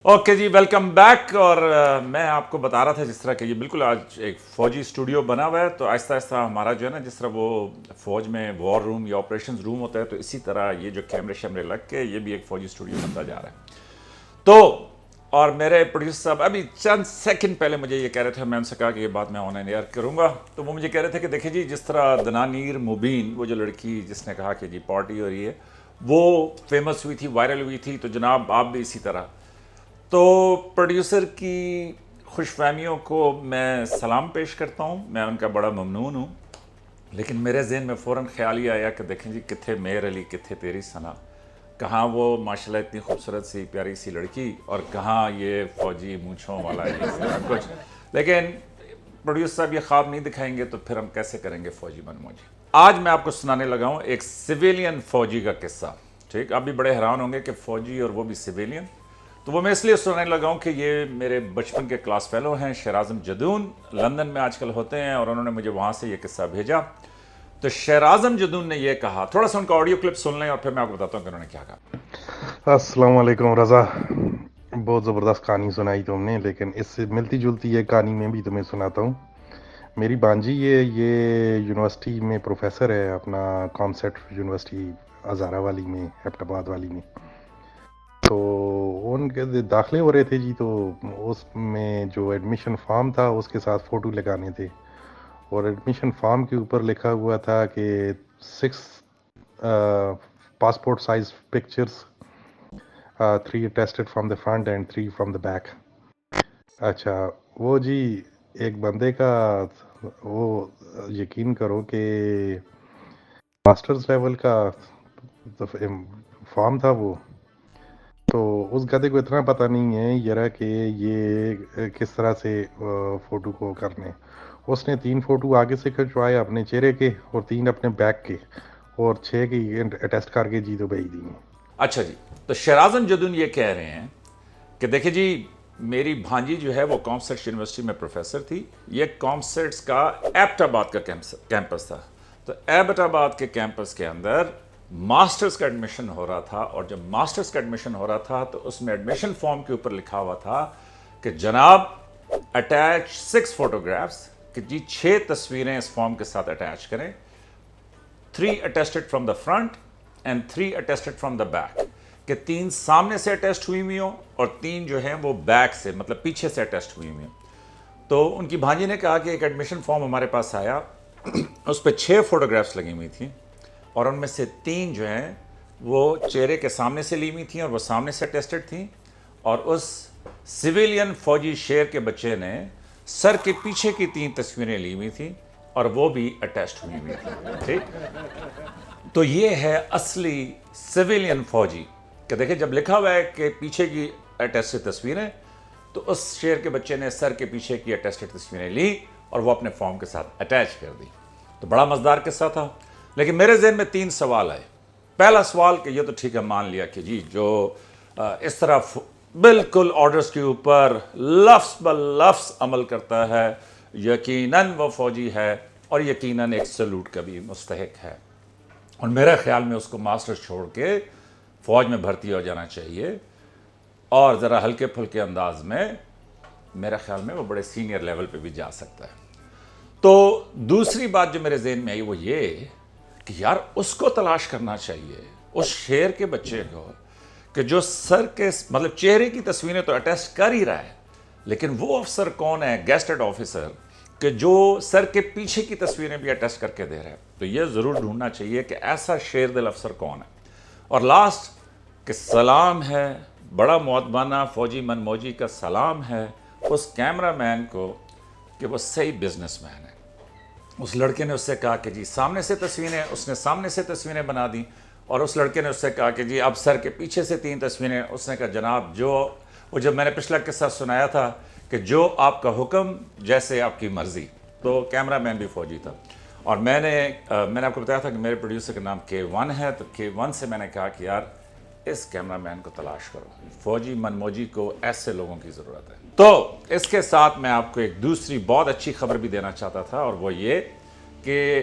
Okay جی، welcome back. اور میں آپ کو بتا رہا تھا جس طرح کہ یہ بالکل آج ایک فوجی اسٹوڈیو بنا ہوا ہے، تو آہستہ آہستہ ہمارا جو ہے نا، جس طرح وہ فوج میں وار روم یا آپریشنز روم ہوتا ہے، تو اسی طرح یہ جو کیمرے شیمرے لگ کے یہ بھی ایک فوجی اسٹوڈیو بنتا جا رہا ہے. تو اور میرے پروڈیوسر صاحب ابھی چند سیکنڈ پہلے مجھے یہ کہہ رہے تھے، میں ان سے کہا کہ یہ بات میں آن لائن ایئر کروں گا، تو وہ مجھے کہہ رہے تھے کہ دیکھیں جی، جس طرح دنانیر مبین، وہ جو لڑکی جس نے کہا کہ جی پارٹی ہو رہی ہے، وہ فیمس ہوئی تھی، وائرل ہوئی تھی، تو جناب آپ بھی اسی طرح. تو پروڈیوسر کی خوش فہمیوں کو میں سلام پیش کرتا ہوں، میں ان کا بڑا ممنون ہوں. لیکن میرے ذہن میں فوراً خیال یہ آیا کہ دیکھیں جی، کتھے میر علی، کتھے تیری ثنا، کہاں وہ ماشاءاللہ اتنی خوبصورت سی پیاری سی لڑکی، اور کہاں یہ فوجی مونچھوں والا یہ سارا کچھ. لیکن پروڈیوسر صاحب یہ خواب نہیں دکھائیں گے تو پھر ہم کیسے کریں گے فوجی من موجی. آج میں آپ کو سنانے لگا ہوں ایک سویلین فوجی کا قصہ. ٹھیک، آپ بھی بڑے حیران ہوں گے کہ فوجی اور وہ بھی سویلین. تو وہ میں اس لیے سنانے لگا ہوں کہ یہ میرے بچپن کے کلاس فیلو ہیں، شیر اعظم جدون، لندن میں آج کل ہوتے ہیں، اور انہوں نے مجھے وہاں سے یہ قصہ بھیجا. تو شیر اعظم جدون نے یہ کہا، تھوڑا سا ان کا آڈیو کلپ سن لیں اور پھر میں آپ کو بتاتا ہوں کہ انہوں نے کیا کہا. السلام علیکم رضا، بہت زبردست کہانی سنائی تم نے، لیکن اس سے ملتی جلتی یہ کہانی میں بھی تمہیں سناتا ہوں. میری بانجی یہ یونیورسٹی میں پروفیسر ہے، اپنا کانسیٹ یونیورسٹی ہزارہ والی میں، ایبٹ آباد والی میں. تو ان کے داخلے ہو رہے تھے جی، تو اس میں جو ایڈمیشن فارم تھا اس کے ساتھ فوٹو لگانے تھے، اور ایڈمیشن فارم کے اوپر لکھا ہوا تھا کہ 6 passport size pictures, 3 attested from the front and 3 from the back. اچھا، وہ جی ایک بندے کا، وہ یقین کرو کہ ماسٹرز لیول کا فارم تھا وہ. تو اس گدے کو اتنا پتہ نہیں ہے یرا کہ یہ کس طرح سے فوٹو کو کرنے. اس نے 3 فوٹو آگے سے کھنچوائے اپنے چہرے کے، اور 3 اپنے بیک کے، اور 6 کی اٹیسٹ کر کے جی تو بھیج دی. اچھا جی، تو شیر اعظم جدون یہ کہہ رہے ہیں کہ دیکھیں جی، میری بھانجی جو ہے وہ کامسٹس یونیورسٹی میں پروفیسر تھی. یہ کامسٹس کا ایبٹ آباد کا کیمپس تھا. تو ایبٹ آباد کے کیمپس کے اندر ماسٹرز کا ایڈمیشن ہو رہا تھا، اور جب ماسٹرز کا ایڈمیشن ہو رہا تھا تو اس میں ایڈمیشن فارم کے اوپر لکھا ہوا تھا کہ جناب اٹیچ 6 فوٹوگرافس، کہ جی 6 تصویریں اس فارم کے ساتھ اٹیچ کریں. 3 attested from the front and 3 attested from the back، کہ 3 سامنے سے اٹیسٹ ہوئی ہوئی ہوں اور 3 جو ہیں وہ بیک سے، مطلب پیچھے سے اٹیسٹ ہوئی ہوئی ہوں. تو ان کی بھانجی نے کہا کہ ایک ایڈمیشن فارم ہمارے پاس آیا، اس پہ 6 فوٹوگرافس لگی ہوئی تھیں، اور ان میں سے 3 جو ہیں وہ چہرے کے سامنے سے لی ہوئی تھیں اور وہ سامنے سے اٹیسٹڈ تھیں، اور اس سویلین فوجی شیر کے بچے نے سر کے پیچھے کی 3 تصویریں لی ہوئی تھیں اور وہ بھی اٹیسٹ ہوئی ہوئی تھیں. ٹھیک، تو یہ ہے اصلی سویلین فوجی. کہ دیکھیں جب لکھا ہوا ہے کہ پیچھے کی اٹیسٹڈ تصویریں، تو اس شیر کے بچے نے سر کے پیچھے کی اٹیسٹڈ تصویریں لی اور وہ اپنے فارم کے ساتھ اٹیچ کر دی. تو بڑا مزدار قصہ تھا. لیکن میرے ذہن میں 3 سوال آئے. پہلا سوال کہ یہ تو ٹھیک ہے، مان لیا کہ جی جو اس طرح بالکل آرڈرز کے اوپر لفظ بلفظ عمل کرتا ہے، یقیناً وہ فوجی ہے، اور یقیناً ایک سلوٹ کا بھی مستحق ہے، اور میرے خیال میں اس کو ماسٹر چھوڑ کے فوج میں بھرتی ہو جانا چاہیے، اور ذرا ہلکے پھلکے انداز میں میرے خیال میں وہ بڑے سینئر لیول پہ بھی جا سکتا ہے. تو دوسری بات جو میرے ذہن میں آئی وہ یہ کہ یار اس کو تلاش کرنا چاہیے، اس شیر کے بچے کو، کہ جو سر کے مطلب چہرے کی تصویریں تو اٹیسٹ کر ہی رہا ہے، لیکن وہ افسر کون ہے، گیسٹڈ آفیسر، کہ جو سر کے پیچھے کی تصویریں بھی اٹیسٹ کر کے دے رہا ہے. تو یہ ضرور ڈھونڈنا چاہیے کہ ایسا شیر دل افسر کون ہے. اور لاسٹ کہ سلام ہے، بڑا معدبانہ فوجی من موجی کا سلام ہے اس کیمرہ مین کو کہ وہ صحیح بزنس مین ہے. اس لڑکے نے اس سے کہا کہ جی سامنے سے تصویریں، اس نے سامنے سے تصویریں بنا دیں، اور اس لڑکے نے اس سے کہا کہ جی اب سر کے پیچھے سے 3 تصویریں. اس نے کہا جناب جو وہ جب میں نے پچھلا قصہ سنایا تھا کہ جو آپ کا حکم جیسے آپ کی مرضی، تو کیمرہ مین بھی فوجی تھا. اور میں نے آپ کو بتایا تھا کہ میرے پروڈیوسر کا نام K1 ہے، تو K1 سے میں نے کہا کہ یار اس کیمرہ مین کو تلاش کرو، فوجی من موجی کو ایسے لوگوں کی ضرورت ہے. تو اس کے ساتھ میں آپ کو ایک دوسری بہت اچھی خبر بھی دینا چاہتا تھا، اور وہ یہ کہ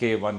K1,